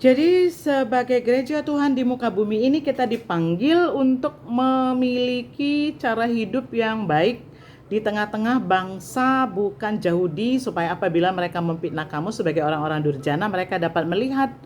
Jadi sebagai gereja Tuhan di muka bumi ini kita dipanggil untuk memiliki cara hidup yang baik di tengah-tengah bangsa bukan Yahudi, supaya apabila mereka memfitnah kamu sebagai orang-orang durjana, mereka dapat melihat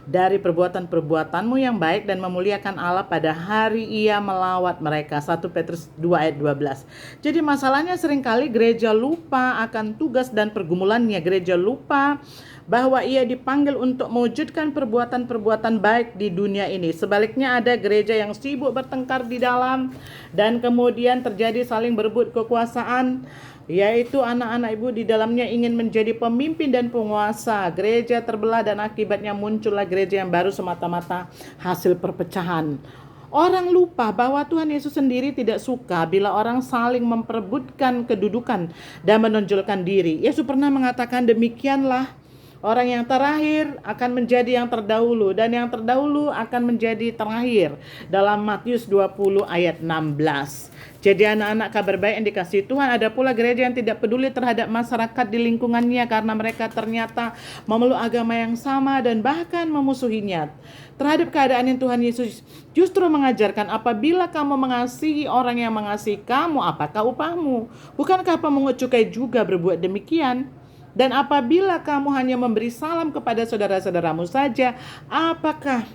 dari perbuatan-perbuatanmu yang baik dan memuliakan Allah pada hari Ia melawat mereka. 1 Petrus 2 ayat 12. Jadi masalahnya seringkali gereja lupa akan tugas dan pergumulannya. Gereja lupa bahwa ia dipanggil untuk mewujudkan perbuatan-perbuatan baik di dunia ini. Sebaliknya ada gereja yang sibuk bertengkar di dalam dan kemudian terjadi saling berebut kekuasaan, yaitu anak-anak ibu di dalamnya ingin menjadi pemimpin dan penguasa. Gereja terbelah dan akibatnya muncullah gereja yang baru semata-mata hasil perpecahan. Orang lupa bahwa Tuhan Yesus sendiri tidak suka bila orang saling memperebutkan kedudukan dan menonjolkan diri. Yesus pernah mengatakan, demikianlah orang yang terakhir akan menjadi yang terdahulu dan yang terdahulu akan menjadi terakhir, dalam Matius 20 ayat 16. Jadi anak-anak kabar baik yang dikasihi Tuhan, ada pula gereja yang tidak peduli terhadap masyarakat di lingkungannya karena mereka ternyata memeluk agama yang sama dan bahkan memusuhinya. Terhadap keadaan yang Tuhan Yesus justru mengajarkan, apabila kamu mengasihi orang yang mengasihi kamu, apakah upahmu? Bukankah pemungut cukai juga berbuat demikian? Dan apabila kamu hanya memberi salam kepada saudara-saudaramu saja, apakah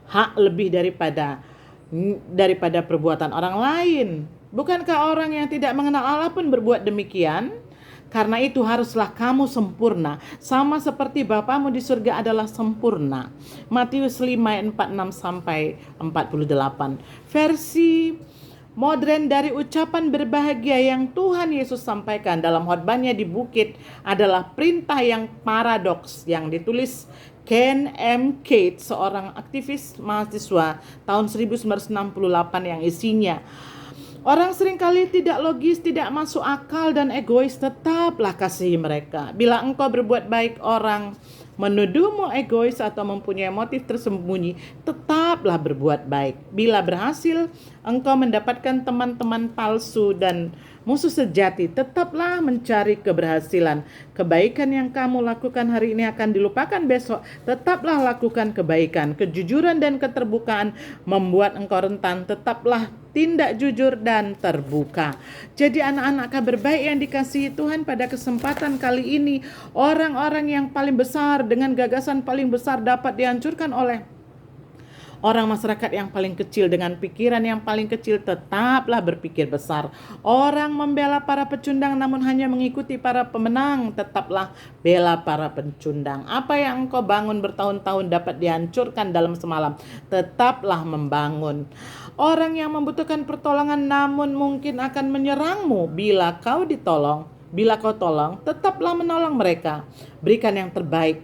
hak lebih daripada perbuatan orang lain? Bukankah orang yang tidak mengenal Allah pun berbuat demikian? Karena itu haruslah kamu sempurna, sama seperti Bapamu di surga adalah sempurna. Matius 5 ayat 46 sampai 48. Versi modern dari ucapan berbahagia yang Tuhan Yesus sampaikan dalam khotbahnya di bukit adalah perintah yang paradoks yang ditulis Ken M. Cates, seorang aktivis mahasiswa tahun 1968, yang isinya, orang seringkali tidak logis, tidak masuk akal dan egois, tetaplah kasihi mereka. Bila engkau berbuat baik, orang menuduhmu egois atau mempunyai motif tersembunyi, tetaplah berbuat baik. Bila berhasil, engkau mendapatkan teman-teman palsu dan musuh sejati, tetaplah mencari keberhasilan. Kebaikan yang kamu lakukan hari ini akan dilupakan besok. Tetaplah lakukan kebaikan. Kejujuran dan keterbukaan membuat engkau rentan. Tetaplah tindak jujur dan terbuka. Jadi anak-anak kabar baik yang dikasihi Tuhan, pada kesempatan kali ini, orang-orang yang paling besar dengan gagasan paling besar dapat dihancurkan oleh orang masyarakat yang paling kecil dengan pikiran yang paling kecil. Tetaplah berpikir besar. Orang membela para pecundang namun hanya mengikuti para pemenang. Tetaplah bela para pencundang. Apa yang engkau bangun bertahun-tahun dapat dihancurkan dalam semalam. Tetaplah membangun. Orang yang membutuhkan pertolongan namun mungkin akan menyerangmu bila kau ditolong. Bila kau tolong, tetaplah menolong mereka. Berikan yang terbaik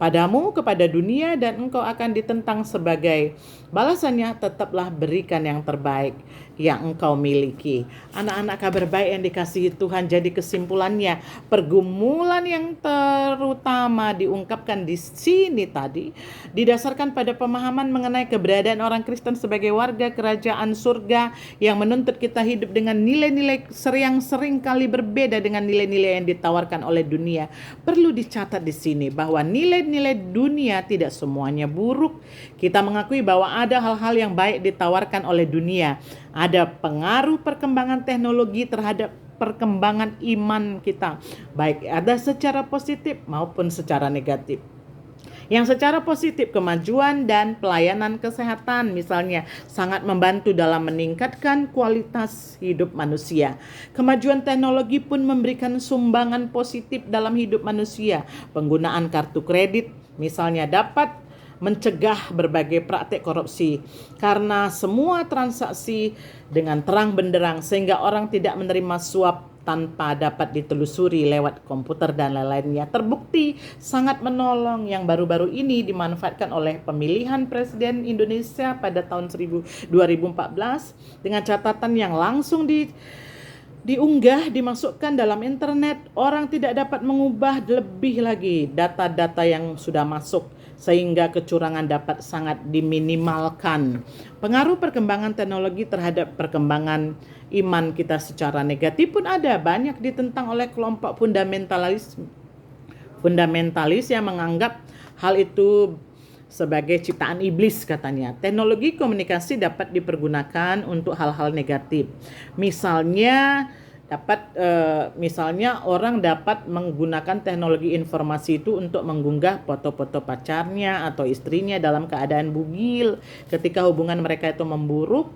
padamu, kepada dunia, dan engkau akan ditentang sebagai balasannya. Tetaplah berikan yang terbaik yang engkau miliki. Anak-anak kabar baik yang dikasihi Tuhan, jadi kesimpulannya, pergumulan yang terutama diungkapkan di sini tadi didasarkan pada pemahaman mengenai keberadaan orang Kristen sebagai warga kerajaan surga yang menuntut kita hidup dengan nilai-nilai yang sering kali berbeda dengan nilai-nilai yang ditawarkan oleh dunia. Perlu dicatat di sini bahwa nilai-nilai dunia tidak semuanya buruk. Kita mengakui bahwa ada hal-hal yang baik ditawarkan oleh dunia. Ada pengaruh perkembangan teknologi terhadap perkembangan iman kita, baik ada secara positif maupun secara negatif. Yang secara positif, kemajuan dan pelayanan kesehatan misalnya sangat membantu dalam meningkatkan kualitas hidup manusia. Kemajuan teknologi pun memberikan sumbangan positif dalam hidup manusia. Penggunaan kartu kredit misalnya dapat mencegah berbagai praktik korupsi karena semua transaksi dengan terang benderang, sehingga orang tidak menerima suap tanpa dapat ditelusuri lewat komputer dan lain-lainnya. Terbukti sangat menolong. Yang baru-baru ini dimanfaatkan oleh pemilihan Presiden Indonesia pada tahun 2014 dengan catatan yang langsung diunggah, dimasukkan dalam internet. Orang tidak dapat mengubah lebih lagi data-data yang sudah masuk, sehingga kecurangan dapat sangat diminimalkan. Pengaruh perkembangan teknologi terhadap perkembangan iman kita secara negatif pun ada. Banyak ditentang oleh kelompok fundamentalis yang menganggap hal itu sebagai ciptaan iblis katanya. Teknologi komunikasi dapat dipergunakan untuk hal-hal negatif. Misalnya orang dapat menggunakan teknologi informasi itu untuk mengunggah foto-foto pacarnya atau istrinya dalam keadaan bugil ketika hubungan mereka itu memburuk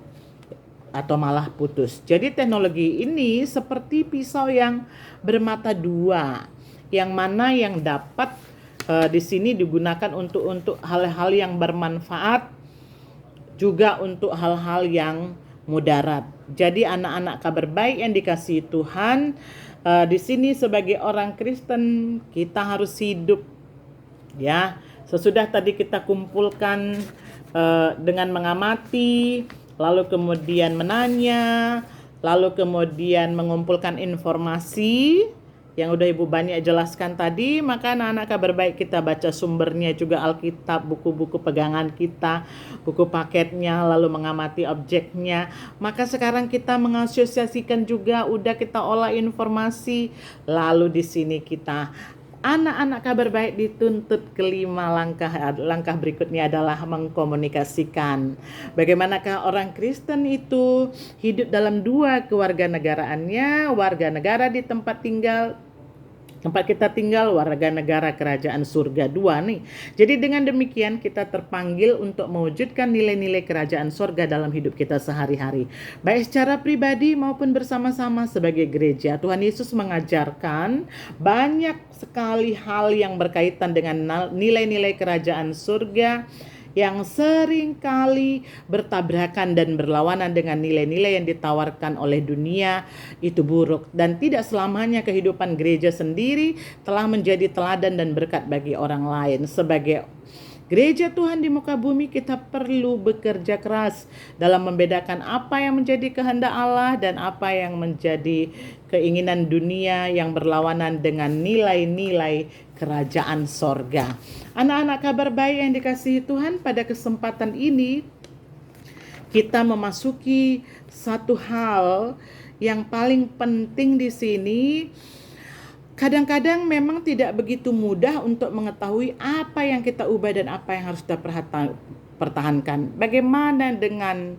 atau malah putus. Jadi teknologi ini seperti pisau yang bermata dua, yang mana yang dapat di sini digunakan untuk hal-hal yang bermanfaat, juga untuk hal-hal yang mudarat. Jadi anak-anak kabar baik yang dikasihi Tuhan, di sini sebagai orang Kristen kita harus hidup, ya. Sesudah tadi kita kumpulkan dengan mengamati, lalu kemudian menanya, lalu kemudian mengumpulkan informasi yang udah Ibu banyak jelaskan tadi, maka anak-anak kabar baik kita baca sumbernya juga Alkitab, buku-buku pegangan kita, buku paketnya, lalu mengamati objeknya. Maka sekarang kita mengasosiasikan juga, udah kita olah informasi, lalu di sini kita anak-anak kabar baik dituntut kelima langkah berikutnya adalah mengkomunikasikan. Bagaimanakah orang Kristen itu hidup dalam dua kewarganegaraannya, warga negara di tempat kita tinggal, warga negara kerajaan surga dua nih. Jadi dengan demikian kita terpanggil untuk mewujudkan nilai-nilai kerajaan surga dalam hidup kita sehari-hari, baik secara pribadi maupun bersama-sama sebagai gereja. Tuhan Yesus mengajarkan banyak sekali hal yang berkaitan dengan nilai-nilai kerajaan surga yang sering kali bertabrakan dan berlawanan dengan nilai-nilai yang ditawarkan oleh dunia itu buruk, dan tidak selamanya kehidupan gereja sendiri telah menjadi teladan dan berkat bagi orang lain. Sebagai gereja Tuhan di muka bumi, kita perlu bekerja keras dalam membedakan apa yang menjadi kehendak Allah dan apa yang menjadi keinginan dunia yang berlawanan dengan nilai-nilai kerajaan sorga. Anak-anak kabar baik yang dikasihi Tuhan, pada kesempatan ini kita memasuki satu hal yang paling penting di sini. Kadang-kadang memang tidak begitu mudah untuk mengetahui apa yang kita ubah dan apa yang harus kita pertahankan. Bagaimana dengan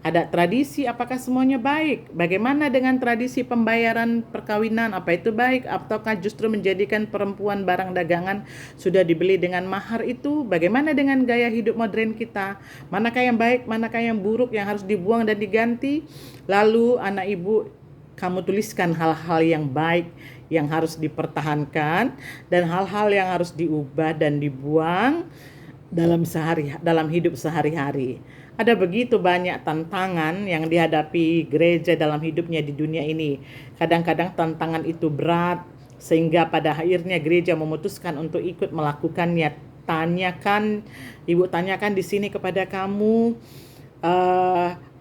ada tradisi, apakah semuanya baik? Bagaimana dengan tradisi pembayaran perkawinan, apa itu baik? Ataukah justru menjadikan perempuan barang dagangan sudah dibeli dengan mahar itu? Bagaimana dengan gaya hidup modern kita? Manakah yang baik, manakah yang buruk, yang harus dibuang dan diganti? Lalu anak ibu, kamu tuliskan hal-hal yang baik yang harus dipertahankan dan hal-hal yang harus diubah dan dibuang dalam hidup sehari-hari. Ada begitu banyak tantangan yang dihadapi gereja dalam hidupnya di dunia ini. Kadang-kadang tantangan itu berat sehingga pada akhirnya gereja memutuskan untuk ikut melakukannya. Ibu tanyakan di sini kepada kamu,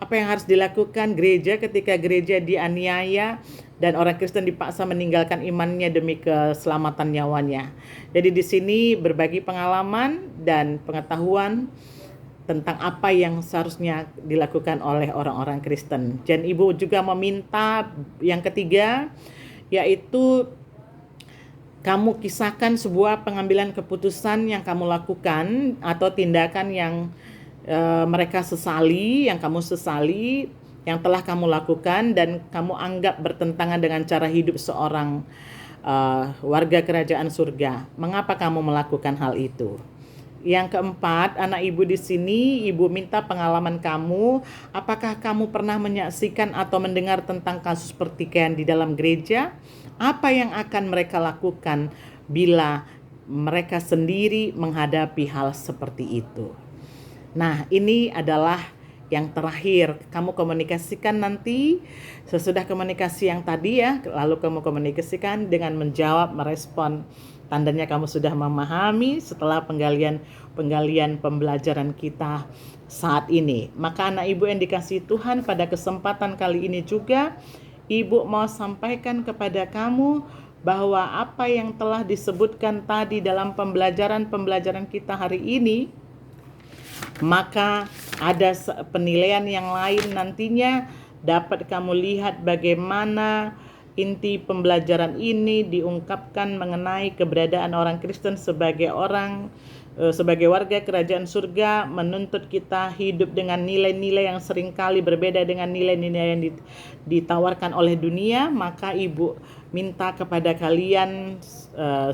apa yang harus dilakukan gereja ketika gereja dianiaya dan orang Kristen dipaksa meninggalkan imannya demi keselamatan nyawanya. Jadi di sini berbagi pengalaman dan pengetahuan tentang apa yang seharusnya dilakukan oleh orang-orang Kristen. Dan ibu juga meminta yang ketiga, yaitu kamu kisahkan sebuah pengambilan keputusan yang kamu lakukan atau tindakan yang mereka sesali, yang kamu sesali, yang telah kamu lakukan dan kamu anggap bertentangan dengan cara hidup seorang warga kerajaan surga. Mengapa kamu melakukan hal itu? Yang keempat, anak ibu di sini, ibu minta pengalaman kamu. Apakah kamu pernah menyaksikan atau mendengar tentang kasus pertikaian di dalam gereja? Apa yang akan mereka lakukan bila mereka sendiri menghadapi hal seperti itu? Nah, ini adalah yang terakhir. Kamu komunikasikan nanti sesudah komunikasi yang tadi ya, lalu kamu komunikasikan dengan menjawab, merespon. Tandanya kamu sudah memahami setelah penggalian pembelajaran kita saat ini. Maka anak ibu yang dikasihi Tuhan, pada kesempatan kali ini juga ibu mau sampaikan kepada kamu bahwa apa yang telah disebutkan tadi dalam pembelajaran kita hari ini, maka ada penilaian yang lain nantinya dapat kamu lihat bagaimana inti pembelajaran ini diungkapkan mengenai keberadaan orang Kristen sebagai orang sebagai warga kerajaan surga menuntut kita hidup dengan nilai-nilai yang seringkali berbeda dengan nilai-nilai yang ditawarkan oleh dunia, maka Ibu minta kepada kalian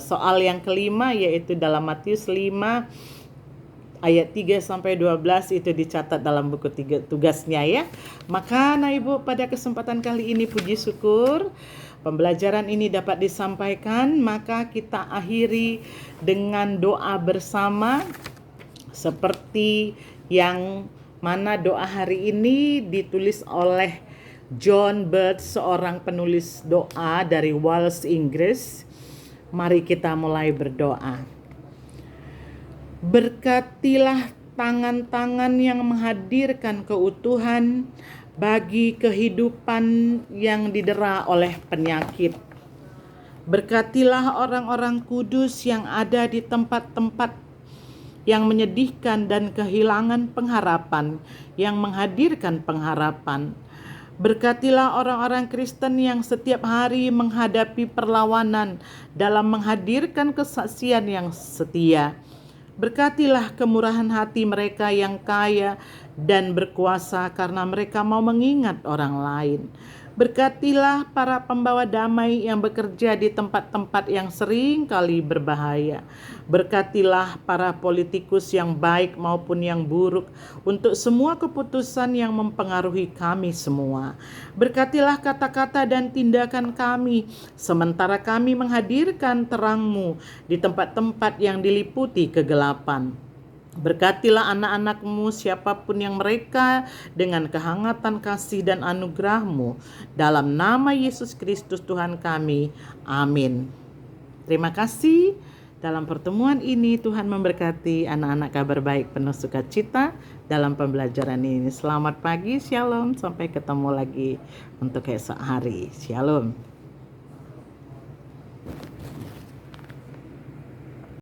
soal yang kelima, yaitu dalam Matius 5 ayat 3 sampai 12 itu dicatat dalam buku tugasnya ya. Maka Ibu, pada kesempatan kali ini puji syukur pembelajaran ini dapat disampaikan, maka kita akhiri dengan doa bersama seperti yang mana doa hari ini ditulis oleh John Bird, seorang penulis doa dari Wales, Inggris. Mari kita mulai berdoa. Berkatilah tangan-tangan yang menghadirkan keutuhan bagi kehidupan yang didera oleh penyakit. Berkatilah orang-orang kudus yang ada di tempat-tempat yang menyedihkan dan kehilangan pengharapan, yang menghadirkan pengharapan. Berkatilah orang-orang Kristen yang setiap hari menghadapi perlawanan dalam menghadirkan kesaksian yang setia. Berkatilah kemurahan hati mereka yang kaya dan berkuasa karena mereka mau mengingat orang lain. Berkatilah para pembawa damai yang bekerja di tempat-tempat yang sering kali berbahaya. Berkatilah para politikus yang baik maupun yang buruk untuk semua keputusan yang mempengaruhi kami semua. Berkatilah kata-kata dan tindakan kami sementara kami menghadirkan terang-Mu di tempat-tempat yang diliputi kegelapan. Berkatilah anak-anak-Mu siapapun yang mereka dengan kehangatan kasih dan anugerah-Mu. Dalam nama Yesus Kristus Tuhan kami. Amin. Terima kasih. Dalam pertemuan ini Tuhan memberkati anak-anak Kabar Baik penuh sukacita dalam pembelajaran ini. Selamat pagi, shalom. Sampai ketemu lagi untuk esok hari. Shalom.